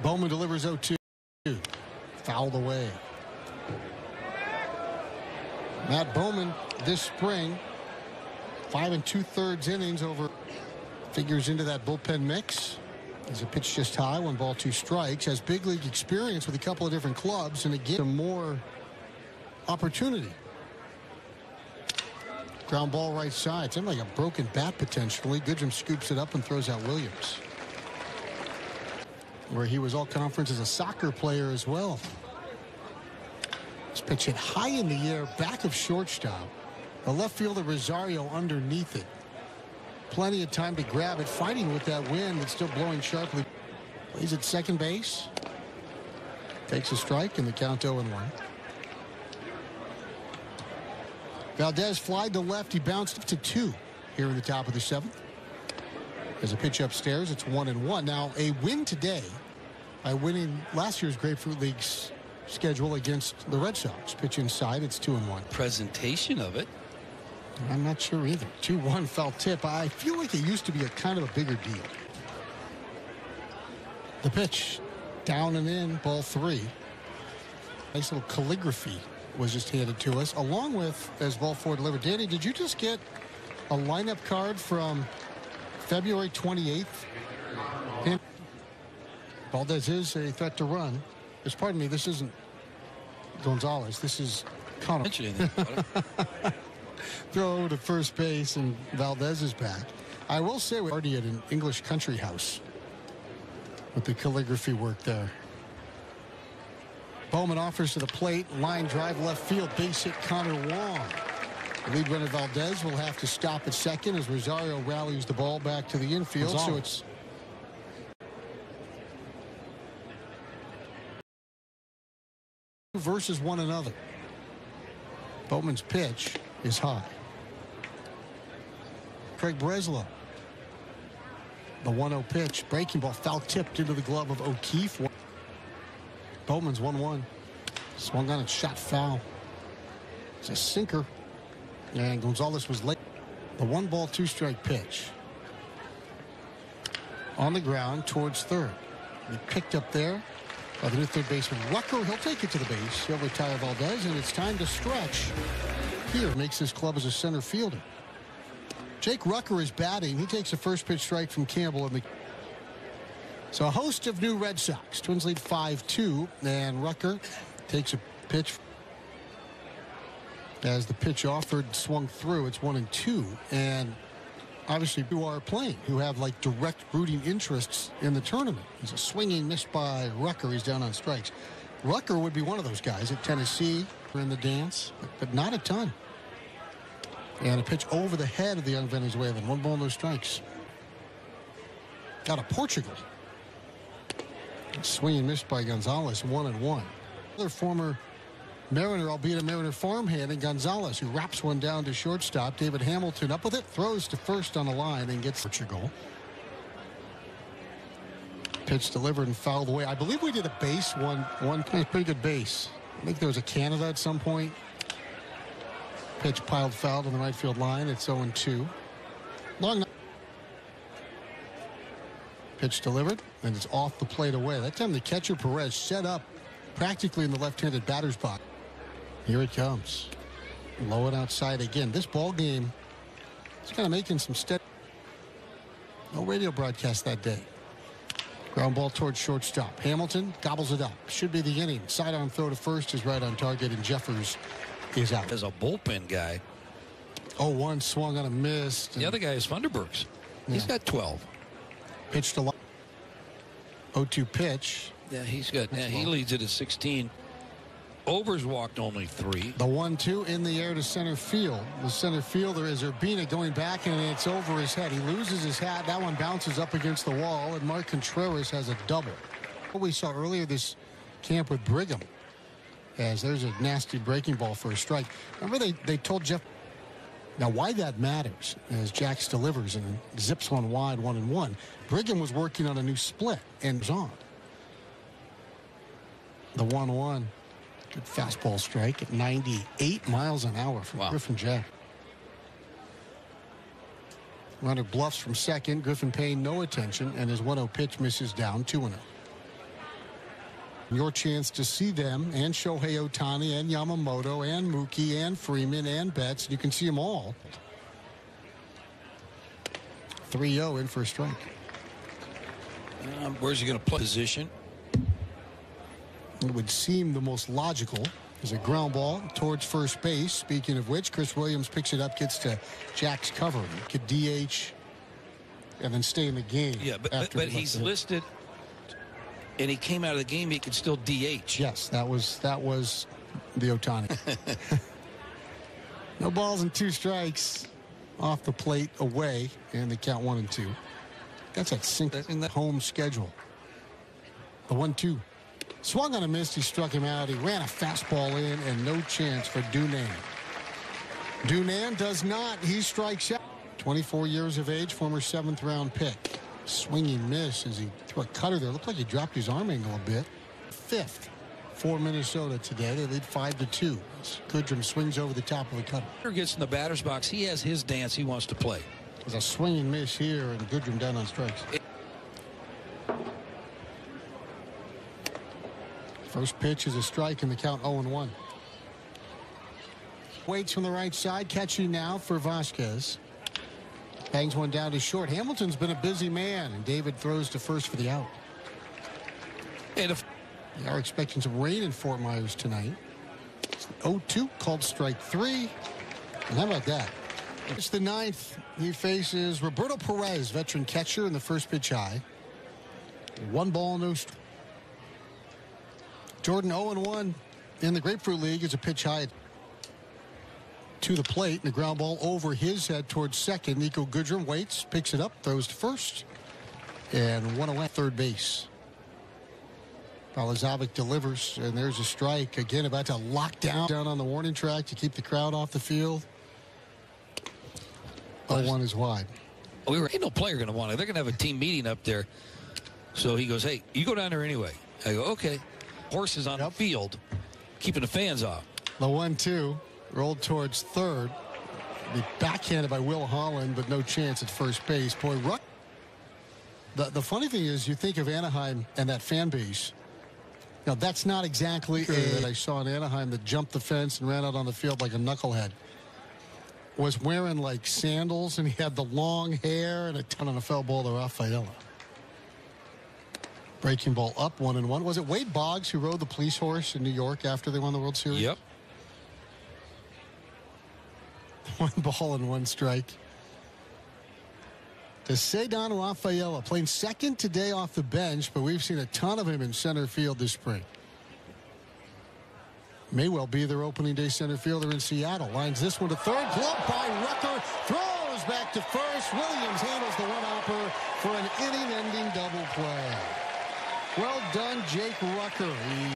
Bowman delivers 0-2. Fouled away. Matt Bowman this spring, 5 2/3 innings over. Figures into that bullpen mix. As a pitch just high, 1 ball, 2 strikes. Has big league experience with a couple of different clubs, and it gives him more opportunity. Ground ball right side. Seemed like a broken bat potentially. Goodrum scoops it up and throws out Williams, where he was all conference as a soccer player as well. This pitch hit high in the air, back of shortstop. The left fielder Rosario underneath it. Plenty of time to grab it, fighting with that wind that's still blowing sharply. Plays at second base. Takes a strike, and the count 0-1. Valdez flied to left. He bounced to 2 here in the top of the 7th. As a pitch upstairs, it's 1-1. Now, a win today by winning last year's Grapefruit League's schedule against the Red Sox. Pitch inside, it's 2-1. Presentation of it. I'm not sure either. 2-1 foul tip. I feel like it used to be a kind of a bigger deal. The pitch, down and in, ball 3. Nice little calligraphy was just handed to us, along with, as ball 4 delivered. Danny, did you just get a lineup card from February 28th? Valdez is a threat to run. Pardon me, this isn't Gonzalez. This is Connor. Throw to first base, and Valdez is back. I will say we're already at an English country house with the calligraphy work there. Bowman offers to the plate. Line drive left field. Base hit Connor Wong. The lead runner Valdez will have to stop at second as Rosario rallies the ball back to the infield. Gonzalez. So it's versus one another. Bowman's pitch is high. Craig Breslow. The 1-0 pitch. Breaking ball, foul tipped into the glove of O'Keefe. Bowman's 1-1. Swung on and shot foul. It's a sinker. And Gonzalez was late. The 1 ball, 2 strike pitch. On the ground towards third. He picked up there by the new third baseman Rucker. He'll take it to the base. He'll retire Valdez, and it's time to stretch. Here makes his club as a center fielder. Jake Rucker is batting. He takes a first pitch strike from Campbell. So a host of new Red Sox. Twins lead 5-2, and Rucker takes a pitch. As the pitch offered swung through, it's 1-2, and obviously who are playing, who have like direct rooting interests in the tournament. He's a swinging miss by Rucker. He's down on strikes. Rucker would be one of those guys at Tennessee in the dance, but not a ton. And a pitch over the head of the young Venezuelan. 1 ball, no strikes. Out of Portugal. Swinging miss by Gonzalez, 1-1. Another former Mariner, albeit a Mariner farmhand, and Gonzalez, who wraps one down to shortstop. David Hamilton up with it, throws to first on the line, and gets Portugal. Pitch delivered and fouled away. I believe we did a base one pretty good base. I think there was a Canada at some point. Pitch piled fouled on the right field line. It's 0-2. Long pitch delivered, and it's off the plate away. That time the catcher Perez set up practically in the left-handed batter's box. Here it comes. Low and outside again. This ball game is kind of making some steady. No radio broadcast that day. Ground ball towards shortstop. Hamilton gobbles it up. Should be the inning. Sidearm throw to first is right on target, and Jeffers is out. As a bullpen guy. 0-1 swung on a miss. The other guy is Funderburks. He's got 12. Pitch to 0-2 pitch. Yeah, he's got. Yeah, he leads it at 16. Overs walked only 3. The 1-2 in the air to center field. The center fielder is Urbina going back, and it's over his head. He loses his hat. That one bounces up against the wall, and Mark Contreras has a double. What we saw earlier this camp with Brigham, as there's a nasty breaking ball for a strike. Remember they told Jeff. Now why that matters as Jax delivers and zips one wide, 1-1. Brigham was working on a new split and was on. The 1-1. Good fastball strike at 98 miles an hour from Griffin Jack. Runner bluffs from second. Griffin paying no attention, and his 1-0 pitch misses down. 2-0. Your chance to see them and Shohei Ohtani and Yamamoto and Mookie and Freeman and Betts. You can see them all. 3-0 in for a strike. Where's he going to play position? It would seem the most logical is a ground ball towards first base. Speaking of which, Chris Williams picks it up, gets to Jack's cover. He could DH and then stay in the game. Yeah, but he's listed, and he came out of the game. He could still DH. Yes, that was the Ohtani. No balls and 2 strikes off the plate away, and they count 1-2. That's at sync in the home schedule. The 1-2. Swung on a miss. He struck him out. He ran a fastball in, and no chance for Dunan. Dunan does not. He strikes out. 24 years of age, former 7th-round pick. Swinging miss as he threw a cutter there. Looked like he dropped his arm angle a bit. 5th for Minnesota today. They lead 5-2. Goodrum swings over the top of the cutter. Gets in the batter's box. He has his dance he wants to play. There's a swinging miss here, and Goodrum down on strikes. First pitch is a strike, and the count 0-1. Waits from the right side, catching now for Vasquez. Bangs one down to short. Hamilton's been a busy man, and David throws to first for the out. And if they are expecting some rain in Fort Myers tonight. 0-2 called strike 3. And how about that? It's the 9th. He faces Roberto Perez, veteran catcher, in the first pitch high. 1 ball, no strike. Jordan 0-1 in the Grapefruit League is a pitch high to the plate, and the ground ball over his head towards second. Nico Goodrum waits, picks it up, throws to first, and 1 away, third base. Palazovic delivers, and there's a strike. Again, about to lock down on the warning track to keep the crowd off the field. 0-1 is wide. Ain't no player going to want it. They're going to have a team meeting up there. So he goes, hey, you go down there anyway. I go, okay. Horses on the field, keeping the fans off. The 1-2 rolled towards third. Be backhanded by Will Holland, but no chance at first base. Boy, the funny thing is, you think of Anaheim and that fan base. Now, that's not exactly that I saw in Anaheim that jumped the fence and ran out on the field like a knucklehead. Was wearing like sandals, and he had the long hair and a ton of a foul ball to Rafaela. Breaking ball up 1-1. Was it Wade Boggs who rode the police horse in New York after they won the World Series? Yep. 1 ball and 1 strike. To Cedon Rafaela, playing second today off the bench, but we've seen a ton of him in center field this spring. May well be their opening day center fielder in Seattle. Lines this one to third. Glove by Rucker. Throws back to first. Williams handles the one-hopper for an inning-ending double play. Well done, Jake Rucker.